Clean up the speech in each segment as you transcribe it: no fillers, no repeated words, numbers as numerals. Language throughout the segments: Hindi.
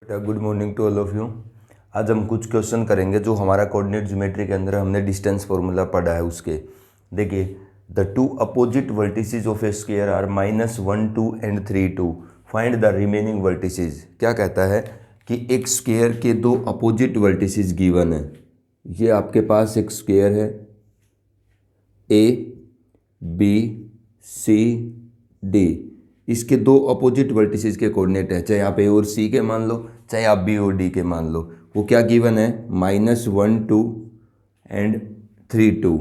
बेटा good morning to all of you. आज हम कुछ क्वेश्चन करेंगे जो हमारा कोऑर्डिनेट ज्योमेट्री के अंदर हमने डिस्टेंस फॉर्मूला पढ़ा है उसके। देखिए, the two opposite vertices of a square are -1 2 and 3 2, find the remaining vertices. क्या कहता है कि एक स्क्वायर के दो अपोजिट वर्टिसेस गिवन है। ये आपके पास एक स्क्वायर है ए बी सी डी, इसके दो अपोजिट वर्टिसेस के कोऑर्डिनेट है, चाहे आप ए और सी के मान लो, चाहे आप बी और डी के मान लो। वो क्या गिवन है? -1 2 एंड 3 2।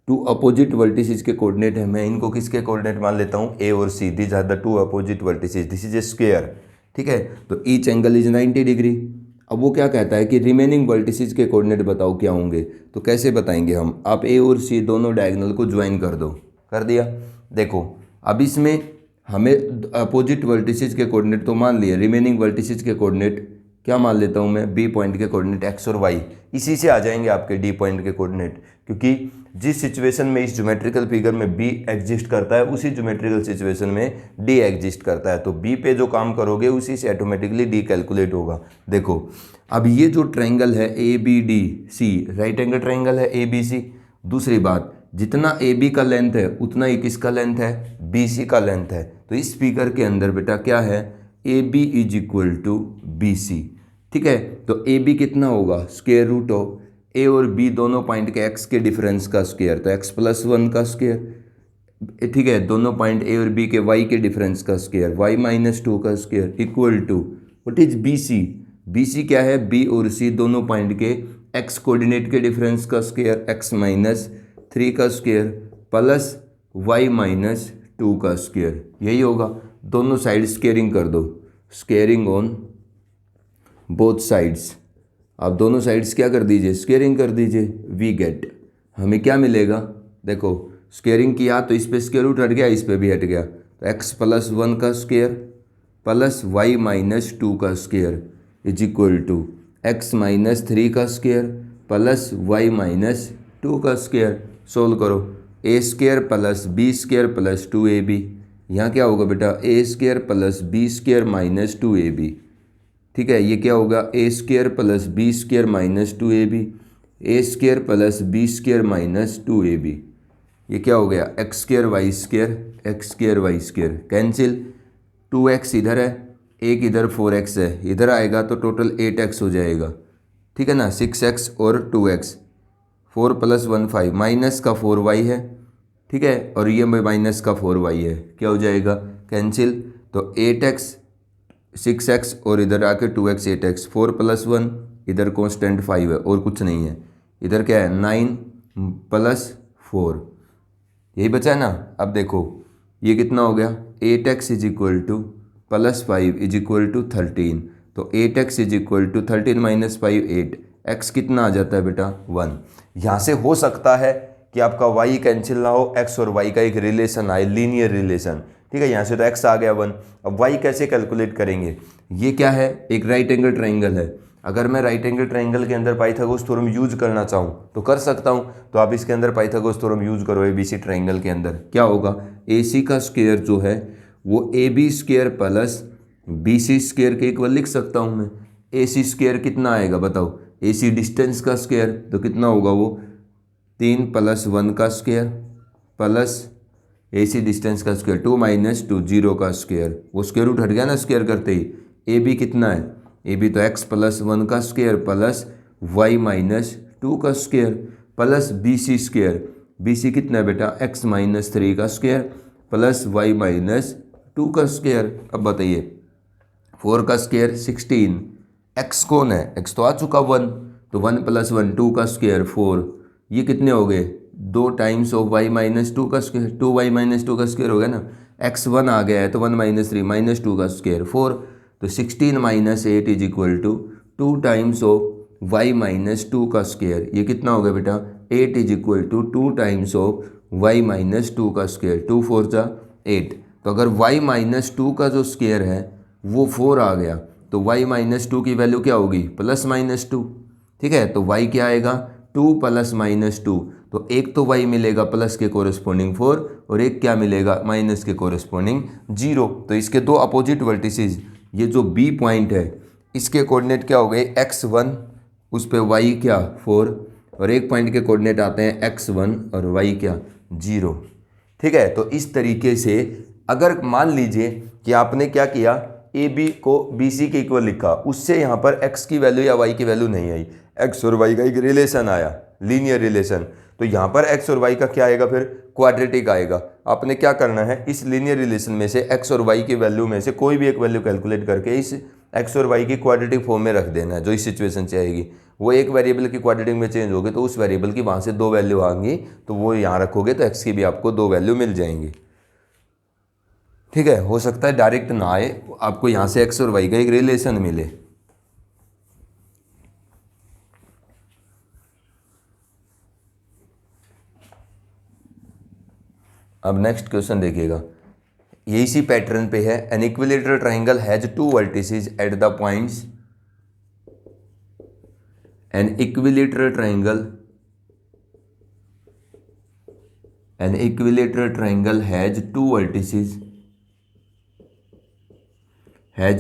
टू अपोजिट वर्टिसेस के कोऑर्डिनेट है। मैं इनको किसके कोऑर्डिनेट मान लेता हूँ? ए और C. These are the two opposite vertices, this is a square. ठीक है, तो ईच एंगल इज 90 डिग्री। अब वो क्या कहता है कि रिमेनिंग वर्टिसेस के कोऑर्डिनेट बताओ क्या होंगे। तो कैसे बताएंगे हम? आप ए और सी दोनों डायगोनल को ज्वाइन कर दो। कर दिया। देखो, अब इसमें हमें अपोजिट वर्टिसेस के कोऑर्डिनेट तो मान लिए, रिमेनिंग वर्टिसेस के कोऑर्डिनेट क्या मान लेता हूं मैं? बी पॉइंट के कोऑर्डिनेट एक्स और वाई। इसी से आ जाएंगे आपके डी पॉइंट के कोऑर्डिनेट, क्योंकि जिस सिचुएशन में इस ज्योमेट्रिकल फिगर में बी एग्जिस्ट करता है उसी ज्योमेट्रिकल सिचुएशन में डी एग्जिस्ट करता है। तो बी पे जो काम करोगे उसी से ऑटोमेटिकली डी कैलकुलेट होगा। देखो, अब ये जो ट्रायंगल है A B D C, right angle triangle है ए बी सी। दूसरी बात, जितना ए बी का लेंथ है उतना ही किसका लेंथ है? बी सी का लेंथ है। तो इस फिगर के अंदर बेटा क्या है? A B is equal to B C. ठीक है, तो ए बी कितना होगा? स्क्वायर रूट ऑफ ए और बी दोनों पॉइंट के एक्स के डिफरेंस का स्क्वायर, तो एक्स प्लस 1 का स्क्वायर। ठीक है, दोनों पॉइंट ए और बी के वाई के डिफरेंस का स्क्वायर, वाई -2 का square equal to what is B C? B C क्या है? बी और सी दोनों पॉइंट के एक्स कोऑर्डिनेट के डिफरेंस का स्क्वायर, एक्स -3 का स्क्वायर प्लस वाई -2 का स्क्वायर। यही होगा। दोनों साइड स्क्वेयरिंग कर दो, स्क्वेयरिंग ऑन बोथ साइड्स। आप दोनों साइड्स क्या कर दीजिए? स्क्वेयरिंग कर दीजिए। वी गेट, हमें क्या मिलेगा? देखो, स्क्वेयरिंग किया तो इस पे स्क्वायर रूट हट गया, इस पे भी हट गया, तो एक्स प्लस 1 का स्क्वायर प्लस वाई -2 का square is equal to X -3 का स्क्वायर प्लस वाई -2 का स्क्वायर। सोल्व करो। A square plus B square plus 2ab। यहाँ क्या होगा बेटा? A square plus B square -2ab। ठीक है, ये क्या होगा? A square plus B square -2ab, A square plus B square -2ab। ये क्या हो गया? X square Y square, X square Y square cancel. 2x इधर है, एक इधर 4x है, इधर आएगा तो टोटल 8x हो जाएगा। ठीक है ना, 6x और 2x, 4 + 1 5, माइनस का 4y है। ठीक है, और ये माइनस का 4y है, क्या हो जाएगा? कैंसिल। तो 8x 6x और इधर आके 2x 8x, 4 + 1, इधर कांस्टेंट 5 है और कुछ नहीं है। इधर क्या है? 9 + 4, यही बचा है ना। अब देखो ये कितना हो गया? 8x is equal to +5 is equal to 13। तो 8x is equal to 13 - 5 8, x कितना आ जाता है बेटा? 1। यहाँ से हो सकता है कि आपका y कैंसिल ना हो, x और y का एक रिलेशन आए, लीनियर रिलेशन। ठीक है, यहाँ से तो x आ गया 1। अब y कैसे कैलकुलेट करेंगे? ये क्या है? एक राइट एंगल ट्रायंगल है। अगर मैं राइट एंगल ट्रायंगल के अंदर पाइथागोरस थ्योरम यूज करना चाहूँ तो कर सकता हूँ। तो आप इसके अंदर पाइथागोरस थ्योरम यूज करो। ABC ट्रायंगल के अंदर क्या होगा? AC का स्क्वायर जो है वो AB square plus BC square के इक्वल लिख सकता हूँ मैं। AC स्क्वायर कितना आएगा बताओ? AC डिस्टेंस का स्क्वायर, तो कितना होगा वो? 3 + 1 का स्क्वायर प्लस AC डिस्टेंस का स्क्वायर 2 - 2 0 का स्क्वायर। वो स्क्वायर रूट हट गया ना स्क्वायर करते ही। AB कितना है? AB तो x + 1 का स्क्वायर प्लस y -2 का square plus BC square. BC कितना है बेटा? x -3 का स्क्वायर प्लस y -2 का स्क्वायर। अब बताइए, 4 का स्क्वायर 16, x कौन है? x तो आ चुका 1, तो 1 + 1 2 का स्क्वायर 4। ये कितने हो गए? 2 टाइम्स ऑफ y -2 का स्क्वायर, 2y -2 का स्क्वायर हो गया ना। x 1 आ गया है तो 1 - 3 -2 का स्क्वायर 4। तो 16 - 8 is equal to 2 times of y -2 का स्क्वायर। ये कितना हो गया बेटा? 8 is equal to 2 times of y -2 का स्क्वायर। 2 4 जा 8। तो अगर y -2 का जो स्क्वायर है वो 4 आ गया तो y -2 की वैल्यू क्या होगी? +-2। ठीक है, तो y क्या आएगा? 2 + -2। तो एक तो y मिलेगा प्लस के कोरिस्पोंडिंग 4 और एक क्या मिलेगा? माइनस के कोरिस्पोंडिंग 0। तो इसके दो अपोजिट वर्टिसेस, ये जो B पॉइंट है इसके कोऑर्डिनेट क्या हो गए x1, उस पे y क्या 4, और एक पॉइंट के कोऑर्डिनेट आते हैं x1 और y क्या 0। ठीक है, तो इस तरीके से अगर मान लीजिए कि आपने क्या किया, ए बी को बी सी के इक्वल लिखा, उससे यहाँ पर x की वैल्यू या y की वैल्यू नहीं आई, x और y का एक रिलेशन आया, लीनियर रिलेशन, तो यहाँ पर x और y का क्या आएगा, फिर क्वाड्रेटिक आएगा। आपने क्या करना है, इस लीनियर रिलेशन में से x और y की वैल्यू में से कोई भी एक वैल्यू कैलकुलेट करके इस x और y की क्वाड्रेटिक फॉर्म में रख देना है, जो इस सिचुएशन से आएगी। वो एक वेरिएबल की क्वाड्रेटिक में चेंज होगी तो उस वेरिएबल की वहाँ से 2 वैल्यू आएंगी, तो वो यहाँ रखोगे तो x की भी आपको 2 वैल्यू मिल जाएंगी। ठीक है, हो सकता है डायरेक्ट ना आए, आपको यहाँ से x और y का एक रिलेशन मिले। अब नेक्स्ट क्वेश्चन देखिएगा, ये इसी पैटर्न पे है। An equilateral triangle has 2 vertices at the points, an equilateral triangle has 2 vertices at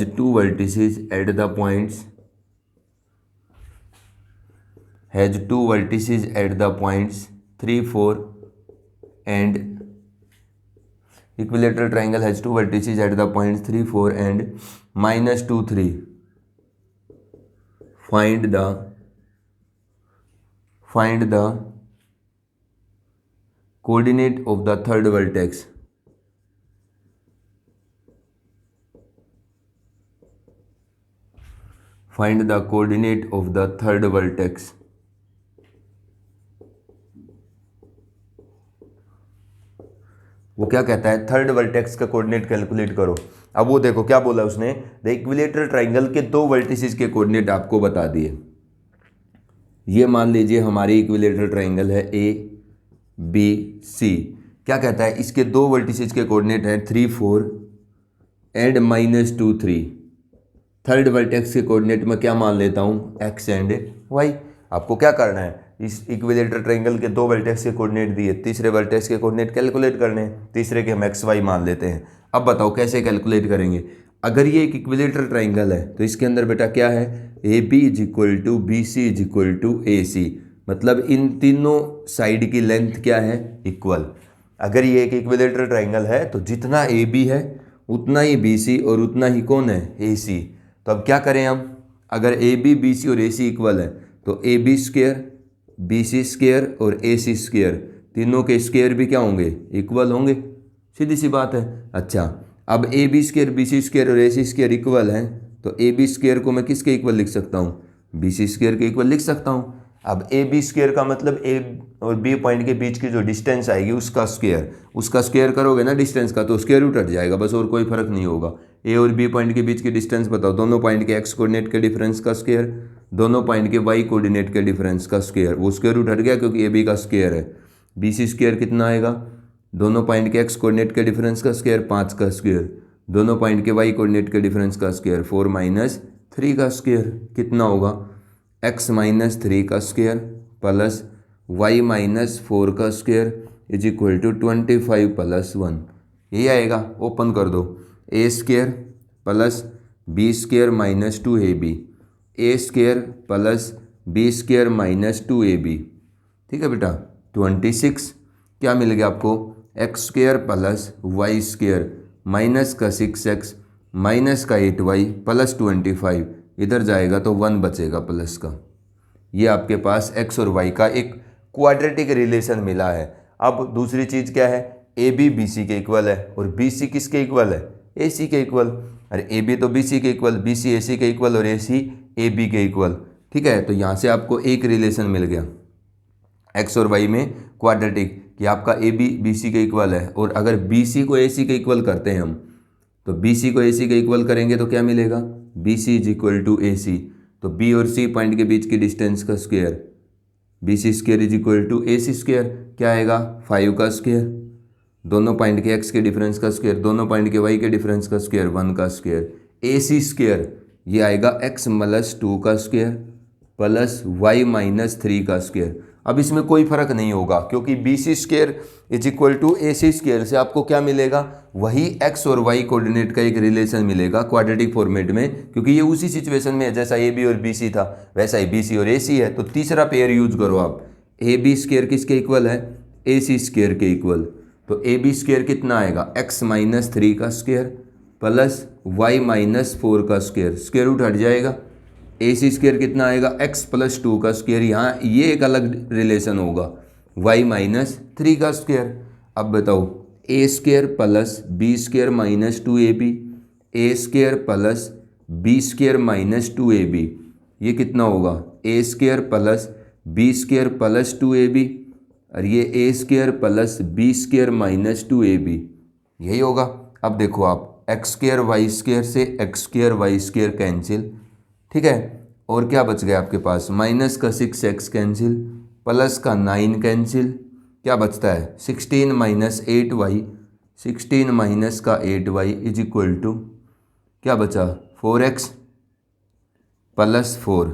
the points, has 2 vertices at the points 3, 4 and equilateral triangle has 2 vertices at the points 3, 4 and -2, 3. Find the coordinate of the third vertex. Find the coordinate of the third vertex. वो क्या कहता है, थर्ड वर्टेक्स का कोऑर्डिनेट कैलकुलेट करो। अब वो देखो क्या बोला उसने, द इक्विलेटरल ट्राइंगल के 2 वर्टिसेस के कोऑर्डिनेट आपको बता दिए। ये मान लीजिए हमारी इक्विलेटरल ट्राइंगल है ए बी सी। क्या कहता है, इसके 2 वर्टिसेस के कोऑर्डिनेट हैं 3, 4 एंड -2, 3। थर्ड वर्टेक्स के कोऑर्डिनेट में क्या मान लेता हूँ, x एंड y। आपको क्या करना है, इस इक्विलेटरल ट्रायंगल के 2 वर्टेक्स के कोऑर्डिनेट दिए, तीसरे वर्टेक्स के कोऑर्डिनेट कैलकुलेट करने हैं, तीसरे के हम x y मान लेते हैं। अब बताओ कैसे कैलकुलेट करेंगे। अगर ये एक इक्विलेटरल ट्रायंगल है तो इसके अंदर बेटा क्या है, A B is equal to B C is equal to A C, मतलब इन तीनों साइड की लेंथ क्या है, इक्वल। अगर ये एक इक्विलेटरल ट्रायंगल है तो जितना ए बी है उतना ही बी सी और उतना ही कौन है, ए सी। तो अब क्या करें हम, अगर ए बी बी सी और ए सी इक्वल है तो A B square B C square और ए सी स्क्वेयर तीनों के स्क्वेयर भी क्या होंगे, इक्वल होंगे, सीधी सी बात है। अच्छा, अब A B square B C square और ए सी स्क्वेयर इक्वल हैं तो ए बी स्क्वेयर को मैं किसके इक्वल लिख सकता हूँ, बी सी स्क्वेयर के इक्वल लिख सकता हूँ। अब ए बी स्क्वेयर का मतलब ए और बी पॉइंट के बीच की जो डिस्टेंस आएगी उसका स्क्वेयर करोगे ना डिस्टेंस का, तो स्क्वेयर रूट हट जाएगा बस, और कोई फर्क नहीं होगा। ए और बी पॉइंट के बीच की डिस्टेंस बताओ, दोनों पॉइंट के एक्स कोऑर्डिनेट के डिफरेंस का स्क्वेयर, दोनों पॉइंट के वाई कोऑर्डिनेट के डिफरेंस का स्क्वेयर, वो स्क्वेयर रूट हट गया क्योंकि ए बी का स्क्वेयर है। बी सी स्क्वेयर कितना आएगा, दोनों पॉइंट के एक्स कोऑर्डिनेट के डिफरेंस का स्क्वेयर 5 का स्क्वेयर, दोनों पॉइंट के वाई कोऑर्डिनेट के डिफरेंस का स्क्वेयर 4 - 3 का स्क्वेयर, कितना होगा x - 3 का स्क्वेयर प्लस y - 4 का स्क्वेयर इज इक्वल टू 25 + 1, ये आएगा। ओपन कर दो, A square plus B square -2 A B, A square plus B square -2ab, ठीक है बेटा। 26 क्या मिल गया आपको, X square plus Y square minus का 6x माइनस का 8y प्लस 25, इधर जाएगा तो 1 बचेगा प्लस का। ये आपके पास x और y का एक क्वाड्रेटिक रिलेशन मिला है। अब दूसरी चीज़ क्या है, ए बी बी सी के इक्वल है और बी सी किसके इक्वल है, ए सी के इक्वल। अरे ए बी तो बी सी के इक्वल, बी सी ए सी के इक्वल और ए सी ए बी के इक्वल, ठीक है। तो यहाँ से आपको एक रिलेशन मिल गया एक्स और वाई में क्वाड्रेटिक, कि आपका ए बी बी सी के इक्वल है। और अगर बी सी को ए सी के इक्वल करते हैं हम, तो बी सी को ए सी के इक्वल करेंगे तो क्या मिलेगा, B C is equal to A C. तो बी और सी पॉइंट के बीच की डिस्टेंस का square, B C square is equal to A C square, क्या आएगा 5 का स्क्वायर, दोनों पॉइंट के एक्स के डिफरेंस का स्क्वायर, दोनों पॉइंट के वाई के डिफरेंस का स्क्वायर 1 का स्क्वायर, ए सी स्क्वायर ये आएगा x + 2 का स्क्वायर प्लस y - 3 का स्क्वायर। अब इसमें कोई फर्क नहीं होगा, क्योंकि BC square is equal to AC square से आपको क्या मिलेगा, वही x और y कोऑर्डिनेट का एक रिलेशन मिलेगा क्वाड्रेटिक फॉर्मेट में, क्योंकि ये उसी सिचुएशन में है जैसा AB और BC था वैसा ही BC और AC है। तो तीसरा पेयर यूज करो आप, AB स्क्वायर किसके इक्वल है, AC स्क्वायर के इक्वल। तो AB स्क्वायर कितना आएगा, x माइनस 3 का स्क्वायर प्लस y माइनस 4 का स्क्वायर, स्क्वायर रूट हट जाएगा। AC स्क्वायर कितना आएगा, x प्लस 2 का स्क्वायर, यहाँ ये एक अलग रिलेशन होगा, y माइनस 3 का स्क्वायर। अब बताओ a square plus b square minus 2ab, a square plus b square minus 2ab, ये कितना होगा, a square plus b square plus 2ab, और ये a square plus b square minus 2ab, यही होगा। अब देखो आप x स्क्वायर वाई स्क्वायर से x square Y square cancel, ठीक है, और क्या बच गया आपके पास, माइनस का 6x कैंसिल, प्लस का 9 कैंसिल, क्या बचता है 16 माइनस 8y, 16 माइनस का 8y इज इक्वल टू क्या बचा 4x प्लस 4,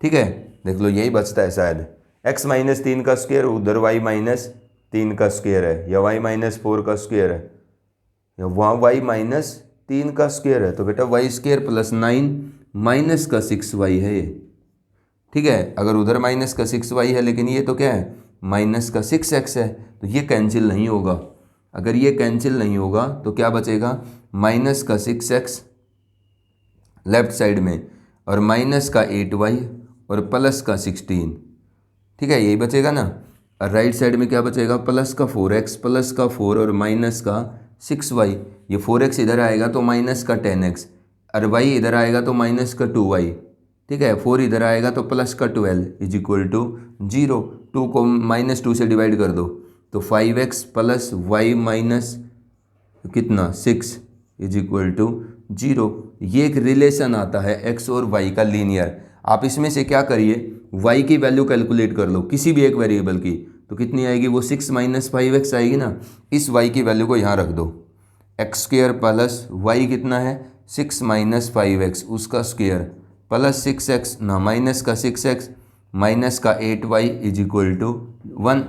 ठीक है, देख लो यही बचता है शायद, x माइनस 3 का स्क्वायर, उधर y माइनस 3 का स्क्वायर है, या y माइनस 4 का स्क्वायर है, या वहाँ y माइनस 3 का स्क्वायर है। तो बेटा y स्क्वायर प्लस 9 माइनस का 6y है ये, ठीक है। अगर उधर माइनस का 6y है, लेकिन ये तो क्या है माइनस का 6x है, तो ये कैंसिल नहीं होगा। अगर ये कैंसिल नहीं होगा तो क्या बचेगा, माइनस का 6x लेफ्ट साइड में, और माइनस का 8y और प्लस का 16, ठीक है, यही बचेगा ना। और राइट साइड में क्या बचेगा, प्लस का 4x, प्लस का 4 और माइनस का 6y, ये 4x इधर आएगा तो माइनस का 10x, और y इधर आएगा तो माइनस का 2y, ठीक है, 4 इधर आएगा तो प्लस का 12 इज इक्वल टू 0। 2 को माइनस 2 से डिवाइड कर दो तो 5x प्लस y माइनस कितना 6 इज इक्वल टू 0। ये एक रिलेशन आता है x और y का लीनियर। आप इसमें से क्या करिए, y की वैल्यू कैलकुलेट कर लो किसी भी एक वेरिएबल की, तो कितनी आएगी, वो 6 माइनस 5x आएगी ना। इस y की वैल्यू को यहाँ रख दो, x स्क्वायर प्लस y कितना है 6 माइनस 5x उसका स्क्वायर प्लस 6x ना माइनस का 6x माइनस का 8y इज इक्वल टू 1।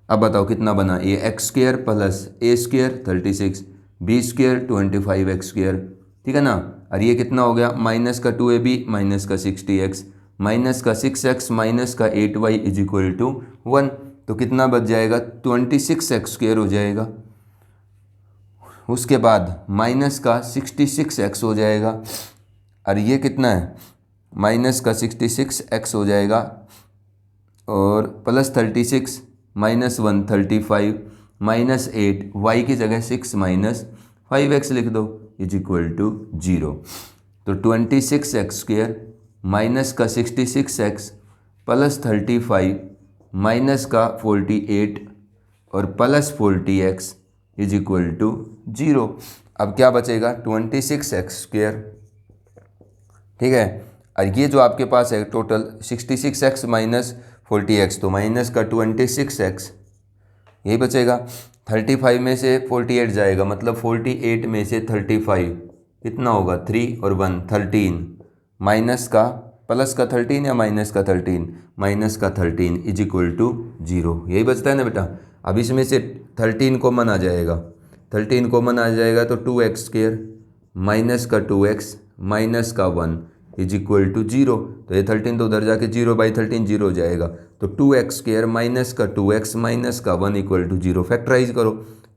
अब बताओ कितना बना, ये x square plus a square 36, b square 25x square, ठीक है ना। और ये कितना हो गया, माइनस का 2ab माइनस का 60x माइनस का 6x माइनस का 8y इज इक्वल टू 1। तो कितना बच जाएगा, 26x स्क्वायर हो जाएगा। उसके बाद माइनस का 66x हो जाएगा, और ये कितना है माइनस का 66x हो जाएगा, और प्लस 36 माइनस 1 35 माइनस 8 y की जगह 6 माइनस 5x लिख दो इज इक्वल टू 0। तो 26x स्क्वायर माइनस का 66x प्लस 35 माइनस का 48 और plus 40x is equal to 0। अब क्या बचेगा 26x स्क्वायर, ठीक है। और ये जो आपके पास है टोटल 66x माइनस 40x, तो माइनस का 26x यही बचेगा। 35 में से 48 जाएगा, मतलब 48 में से 35 कितना होगा 3 और 1 13, माइनस का प्लस का 13 या माइनस का 13, माइनस का 13 इज इक्वल टू 0, यही बचता है ना बेटा। अब इसमें से 13 कॉमन आ जाएगा, 13 कॉमन आ जाएगा तो 2x स्क्वायर माइनस का 2x माइनस का 1 इज इक्वल टू 0। तो ये 13 तो उधर जाके 0/13 0 हो जाएगा, तो 2x स्क्वायर माइनस का 2x माइनस का 1 इक्वल टू 0। फैक्टराइज करो,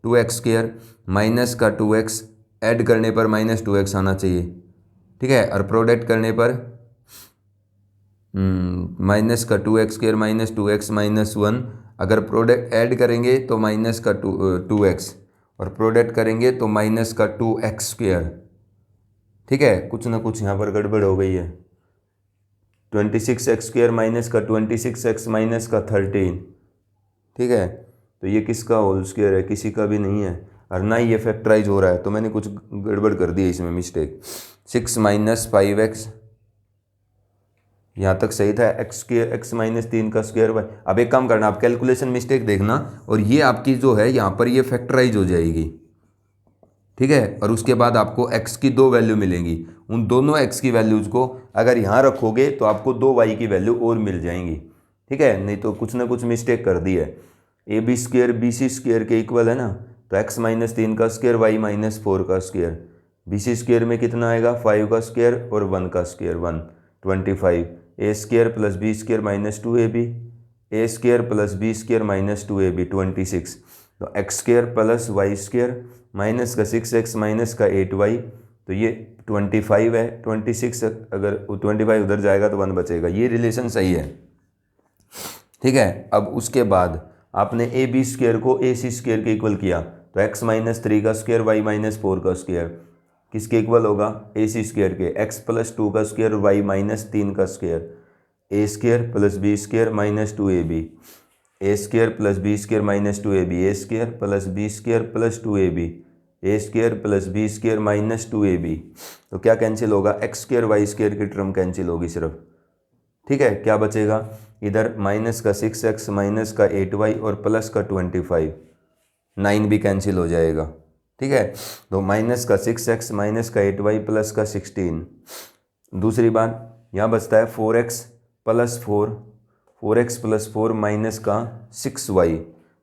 2x स्क्वायर माइनस का 2x ऐड करने पर माइनस 2x आना चाहिए, ठीक है, और प्रोडक्ट करने पर माइनस का 2x square minus 2x minus 1, अगर प्रोडक्ट ऐड करेंगे तो माइनस का 2x और प्रोडक्ट करेंगे तो माइनस का 2x स्क्वायर, ठीक है। कुछ ना कुछ यहाँ पर गड़बड़ हो गई है। 26x स्क्वायर माइनस का 26x माइनस का 13, ठीक है, तो ये किसका होल स्क्वायर है, किसी का भी नहीं है, और ना ही ये फैक्टराइज हो रहा है, तो मैंने कुछ गड़बड़ कर दी है इसमें, मिस्टेक। 6 माइनस 5x यहाँ तक सही था, x माइनस 3 का स्क्वायर बाय। अब एक काम करना, आप कैलकुलेशन मिस्टेक देखना, और ये आपकी जो है यहाँ पर ये फैक्टराइज हो जाएगी, ठीक है, और उसके बाद आपको x की 2 वैल्यू मिलेंगी। उन दोनों x की वैल्यूज़ को अगर यहाँ रखोगे तो आपको 2 y की वैल्यू और मिल जाएंगी। ठीक है, नहीं तो कुछ ना कुछ मिस्टेक कर दी है। A B square B C square के इक्वल है ना, तो x माइनस 3 का स्क्वेयर y माइनस 4 का स्क्वेयर, बी सी स्क्वेयर में कितना आएगा 5 का स्क्वेयर और 1 का square 1 25, A square plus B square minus 2ab, A square plus B square minus 2ab 26, तो X square plus Y square minus का 6x माइनस का 8y, तो ये 25 है, 26 अगर 25 उधर जाएगा तो 1 बचेगा, ये रिलेशन सही है। ठीक है, अब उसके बाद आपने ए बी स्क्वेयर को ए सी स्क्वेयर के इक्वल किया, तो x माइनस 3 का स्क्वेयर y माइनस 4 का स्क्वेयर किसके इक्वल होगा, ए सी स्क्वेयर के, x प्लस 2 का स्क्वेयर y माइनस 3 का square, A square plus B square minus 2ab, A square plus B square minus 2ab, A square plus B square plus 2ab, A square plus B square minus 2ab, तो क्या कैंसिल होगा, एक्स स्क्वेयर वाई स्क्वेयर की टर्म कैंसिल होगी सिर्फ। ठीक है, क्या बचेगा, इधर माइनस का 6x माइनस का 8y और प्लस का 25, 9 भी कैंसिल हो जाएगा। ठीक है, तो माइनस का 6x माइनस का 8y प्लस का 16। दूसरी बात यहाँ बचता है 4x plus 4x plus 4 minus का 6y,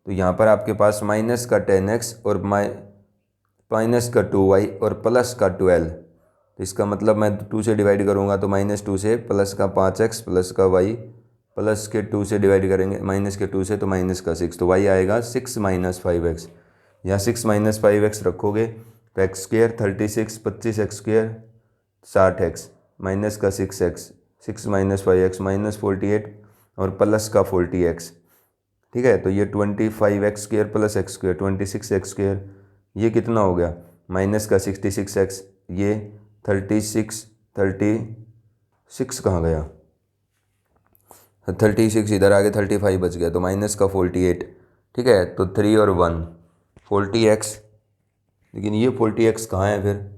तो यहाँ पर आपके पास माइनस का 10x और माइनस का 2y और प्लस का 12, तो इसका मतलब मैं 2 से डिवाइड करूँगा तो माइनस 2 से, प्लस का 5x प्लस का y, प्लस के 2 से डिवाइड करेंगे माइनस के 2 से तो माइनस का 6, तो y आएगा 6 माइनस 5x, यहाँ 6 माइनस 5x रखोगे तो X square 36 25x square 60x minus का 6x 6 माइनस 5x माइनस 48 और प्लस का 40x। ठीक है, तो ये 25x square plus x square 26x square, ये कितना हो गया माइनस का 66x, ये 36 कहाँ गया, 36 इधर आगे 35 बच गया, तो माइनस का 48। ठीक है, तो 3 और 1 40x, लेकिन ये 40x कहाँ है फिर,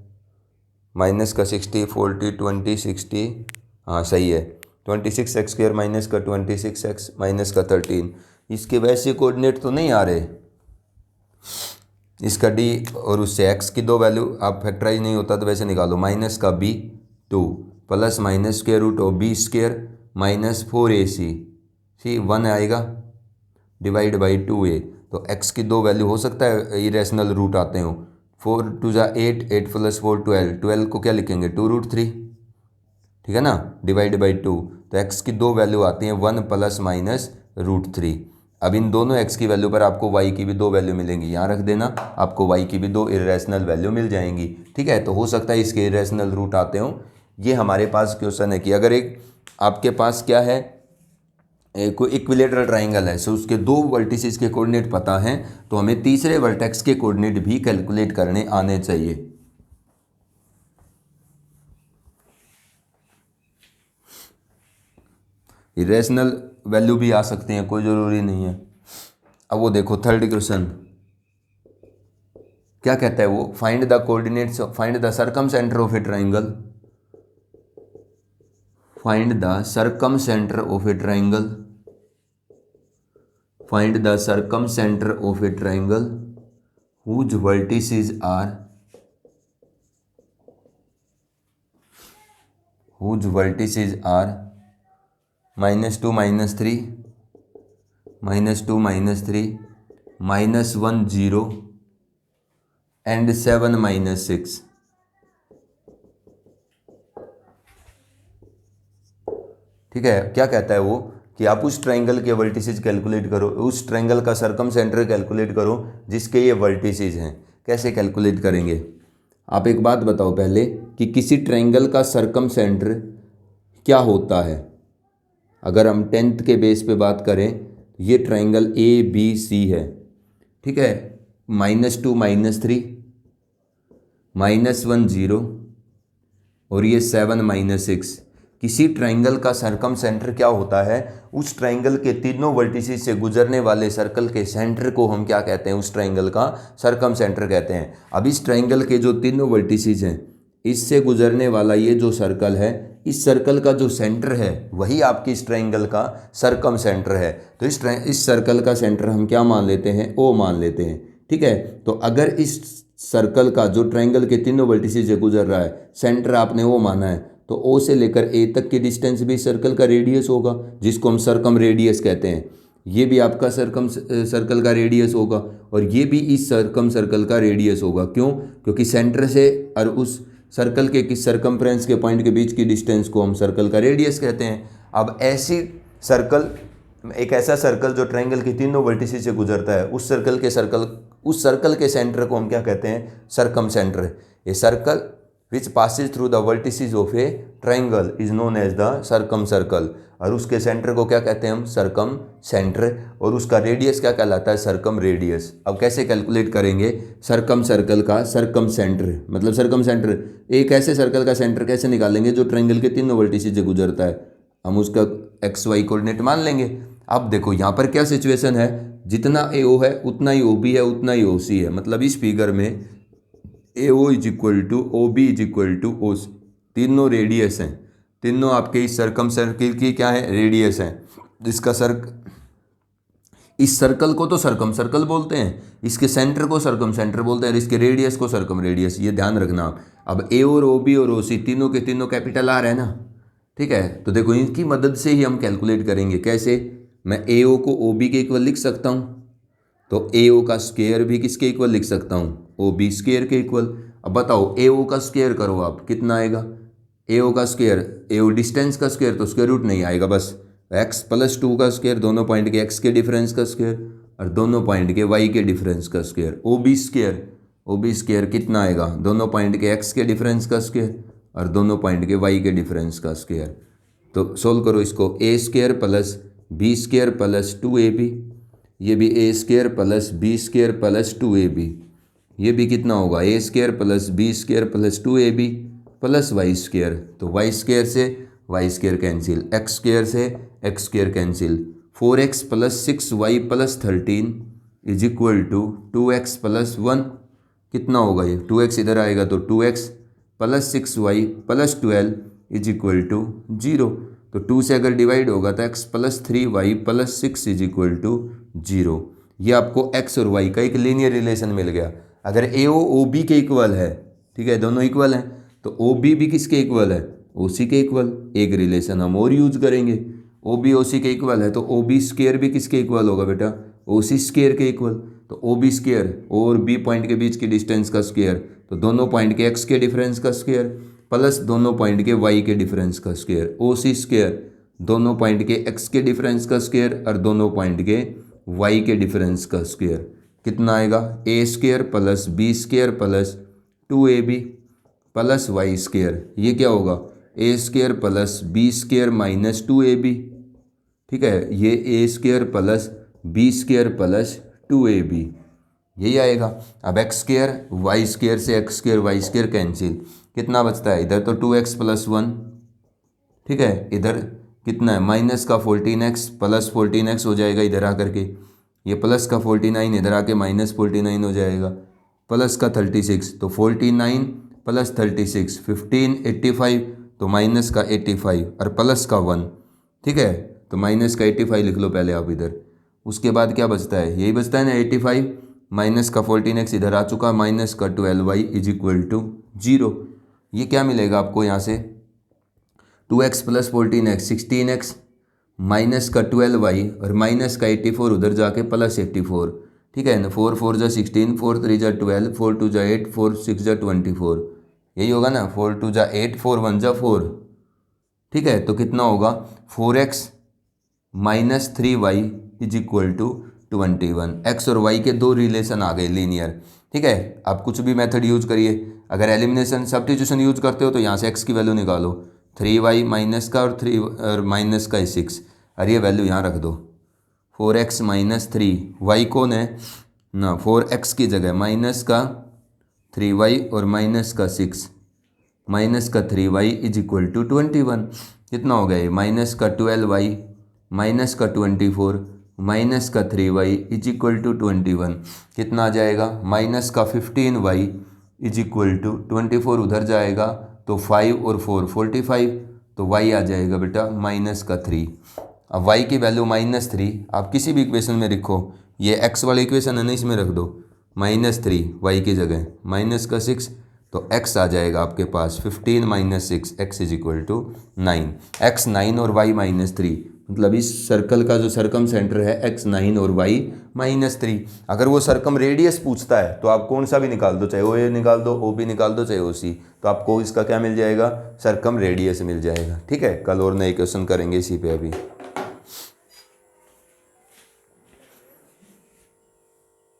माइनस का 60 40 20 60, हाँ सही है, 26x स्क्वेयर माइनस का 26x माइनस का 13, इसके वैसे कोऑर्डिनेट तो नहीं आ रहे, इसका d और उससे x की 2 वैल्यू आप फैक्टराइज नहीं होता तो वैसे निकालो, माइनस का b 2 plus minus square root of b square minus 4ac, 1 आएगा डिवाइड बाई 2a, तो x की 2 वैल्यू हो सकता है इरेशनल रूट आते हो, 4 2 जा 8 8 प्लस 4 12, 12 को क्या लिखेंगे 2√3, ठीक है ना, डिवाइड बाई 2, तो x की 2 वैल्यू आती हैं 1 प्लस माइनस √3। अब इन दोनों x की वैल्यू पर आपको y की भी 2 वैल्यू मिलेंगी, यहाँ रख देना, आपको y की भी 2 इरेशनल वैल्यू मिल जाएंगी। ठीक है, तो हो सकता है इसके इरेशनल रूट आते हों, ये हमारे पास क्वेश्चन है कि अगर एक आपके पास क्या है, कोई इक्विलेटरल ट्राइंगल है, सो उसके 2 वर्टिसेस के कोऑर्डिनेट पता हैं, तो हमें तीसरे वर्टेक्स के कोऑर्डिनेट भी कैलकुलेट करने आने चाहिए। इरेशनल वैल्यू भी आ सकते हैं, कोई ज़रूरी नहीं है। अब वो देखो थर्ड क्वेश्चन क्या कहता है, वो find the coordinates, find the circumcentre of a triangle, find the circumcentre of a triangle, find the circumcentre of a triangle whose vertices are -2 -3 -2 -3 -1 0 and 7 -6। ठीक है, क्या कहता है वो कि आप उस ट्राइंगल के वर्टिसेस कैलकुलेट करो, उस ट्राइंगल का सरकम सेंटर कैलकुलेट करो जिसके ये वर्टिसेस हैं। कैसे कैलकुलेट करेंगे, आप एक बात बताओ पहले कि किसी ट्राइंगल का सरकम सेंटर क्या होता है। अगर हम 10th के बेस पे बात करें, ये ट्राइंगल ABC है, ठीक है, -2 -3 -1 0 और ये 7 -6। किसी ट्राइंगल का सरकम सेंटर क्या होता है, उस ट्राइंगल के तीनों वर्टिसेस से गुजरने वाले सर्कल के सेंटर को हम क्या कहते हैं, उस ट्राइंगल का सरकम सेंटर कहते हैं। अब इस ट्राइंगल के जो तीनों वर्टिसेस हैं, इससे गुजरने वाला ये जो सर्कल है, इस सर्कल का जो सेंटर है वही आपकी इस ट्राइंगल का सरकम सेंटर है। तो इस सर्कल का सेंटर हम क्या मान लेते हैं, O मान लेते हैं। ठीक है, तो अगर इस सर्कल का जो ट्राइंगल के तीनों वर्टिसेस से गुजर रहा है, सेंटर आपने O माना है, तो ओ से लेकर ए तक की डिस्टेंस भी सर्कल का रेडियस होगा, जिसको हम सर्कम रेडियस कहते हैं। ये भी आपका सर्कल का रेडियस होगा और ये भी इस सर्कल का रेडियस होगा। क्यों? क्योंकि सेंटर से और उस सर्कल के किस सर्कमफ्रेंस के पॉइंट के बीच की डिस्टेंस को हम सर्कल का रेडियस कहते हैं। अब एक ऐसा सर्कल जो ट्रायंगल की तीनों वर्टिसेस से गुजरता है, उस सर्कल के सेंटर को हम क्या कहते हैं? Circumcentre. A circle which passes through the vertices of a triangle is known as the circumcircle. और उसके सेंटर को क्या कहते हैं हम? Circumcentre. और उसका रेडियस क्या कहलाता है? Circumradius. अब कैसे कैलकुलेट करेंगे सर्कम सर्कल का सर्कम सेंटर? मतलब सर्कम सेंटर, एक ऐसे सर्कल का सेंटर कैसे निकालेंगे जो ट्रायंगल के तीनों वर्टिसेस से गुजरता है? हम उसका एक्स वाई कोऑर्डिनेट मान लेंगे। अब देखो यहाँ पर क्या सिचुएशन है, जितना ए ओ है उतना ही ओ बी है, उतना ही ओ सी है। मतलब इस फिगर में A O is equal to O B is equal to O C, तीनों रेडियस हैं, तीनों आपके इस सर्कम सर्कल की क्या है? रेडियस है। जिसका इस सर्कल को तो सर्कम सर्कल बोलते हैं, इसके सेंटर को सर्कम सेंटर बोलते हैं और इसके रेडियस को सर्कम रेडियस। ये ध्यान रखना। अब ए और ओ बी और ओ सी तीनों के तीनों कैपिटल आर है ना, ठीक है। तो देखो इनकी मदद से ही हम कैलकुलेट करेंगे। कैसे? मैं ए ओ को ओ बी के इक्वल लिख सकता हूँ, तो ए ओ का स्क्वायर भी किसके इक्वल लिख सकता हूँ? ओ बी स्क्वायर के इक्वल। अब बताओ ए ओ का स्क्वायर करो आप, कितना आएगा? ए ओ का स्क्वायर, ए ओ डिस्टेंस का स्क्वायर तो स्क्वायर रूट नहीं आएगा, बस एक्स प्लस 2 का स्क्वायर, दोनों पॉइंट के एक्स के डिफरेंस का स्क्वायर और दोनों पॉइंट के वाई के डिफरेंस का स्क्वायर। ओ बी स्क्वायर कितना आएगा? दोनों पॉइंट के एक्स के डिफरेंस का स्क्वायर और दोनों पॉइंट के वाई के डिफरेंस का स्क्वायर। तो सोल्व करो इसको, A square plus B square plus 2ab, ये भी A square plus B square plus 2ab, ये भी कितना होगा? A square plus B square plus 2ab plus Y square. तो वाई स्क्वायर से Y square cancel, X square से X square cancel. 4x plus 6y plus 13 is equal to 2x plus 1, कितना होगा ये? 2x इधर आएगा तो 2x plus 6y plus 12 is equal to 0। तो 2 से अगर डिवाइड होगा तो x plus 3y plus 6 is equal to 0। ये आपको x और y का एक लीनियर रिलेशन मिल गया। अगर ए ओ बी के इक्वल है, ठीक है, दोनों इक्वल हैं, तो ओ बी भी किसके इक्वल है? ओ सी के इक्वल। एक रिलेशन हम और यूज करेंगे, ओ बी ओ सी के इक्वल है तो ओ बी स्क्वायर भी किसके इक्वल होगा बेटा? ओ सी स्क्वायर के इक्वल। तो ओ बी स्क्वायर और बी पॉइंट के बीच की डिस्टेंस का स्क्वायर, तो दोनों पॉइंट के एक्स के डिफरेंस का स्क्वायर प्लस दोनों पॉइंट के वाई के डिफरेंस का स्क्वायर। ओ सी स्क्वायर दोनों पॉइंट के एक्स के डिफरेंस का स्क्वायर और दोनों पॉइंट के वाई के डिफरेंस का स्क्वायर। कितना आएगा? A square plus B square plus 2ab plus Y square. ये क्या होगा? A square plus B square minus 2ab, ठीक है, ये A square plus B square plus 2ab, यही आएगा। अब एक्स स्क्वायर वाई स्क्वायर से X square Y square cancel, कितना बचता है? इधर तो 2x प्लस 1, ठीक है, इधर कितना है? माइनस का 14x प्लस 14x हो जाएगा इधर आकर के, ये प्लस का 49 इधर आके माइनस 49 हो जाएगा, प्लस का 36, तो 49 प्लस 36 15 85, तो माइनस का 85 और प्लस का 1, ठीक है, तो माइनस का 85 लिख लो पहले आप इधर। उसके बाद क्या बचता है? यही बचता है ना 85, माइनस का 14x इधर आ चुका, माइनस का 12y इज इक्वल टू 0। ये क्या मिलेगा आपको यहाँ से? 2x plus 14x 16x minus का 12y और माइनस का 84 उधर जाके प्लस 84, ठीक है ना। 4 4 जा 16, 4 3 जा 12, 4 2 जा 8, 4 6 जा 24, यही होगा ना। 4 2 जा 8, 4 1 जा 4, ठीक है। तो कितना होगा? 4x minus 3y is equal to 21। X और वाई के दो रिलेशन आ गए लीनियर, ठीक है। आप कुछ भी मेथड यूज करिए, अगर एलिमिनेशन सब्स्टिट्यूशन यूज करते हो तो यहाँ से एक्स की वैल्यू निकालो, 3y माइनस का और 3 और माइनस का 6, और ये वैल्यू यहाँ रख दो, 4x माइनस 3, वाई कौन है ना, 4x की जगह माइनस का 3y और माइनस का 6, माइनस का 3y इज इक्वल टू 21। कितना हो गया ये? माइनस का 12y माइनस का 24 माइनस का 3y इज इक्वल टू 21। कितना आ जाएगा? माइनस का 15y इज इक्वल टू 24, उधर जाएगा तो 5 और 4 45, तो y आ जाएगा बेटा माइनस का 3। अब y की वैल्यू माइनस 3 आप किसी भी इक्वेशन में लिखो, ये x वाली इक्वेशन है ना, इसमें रख दो -3 y की जगह, माइनस का 6 तो x आ जाएगा आपके पास 15 minus 6, x is equal to 9। x 9 और y माइनस 3, मतलब इस सर्कल का जो सर्कम सेंटर है x 9 और y माइनस 3। अगर वो सर्कम रेडियस पूछता है तो आप कौन सा भी निकाल दो, चाहे ओ ए निकाल दो, ओ बी निकाल दो, चाहे ओ सी, तो आपको इसका क्या मिल जाएगा, सर्कम रेडियस मिल जाएगा। ठीक है, कल और नए क्वेश्चन करेंगे इसी पे अभी।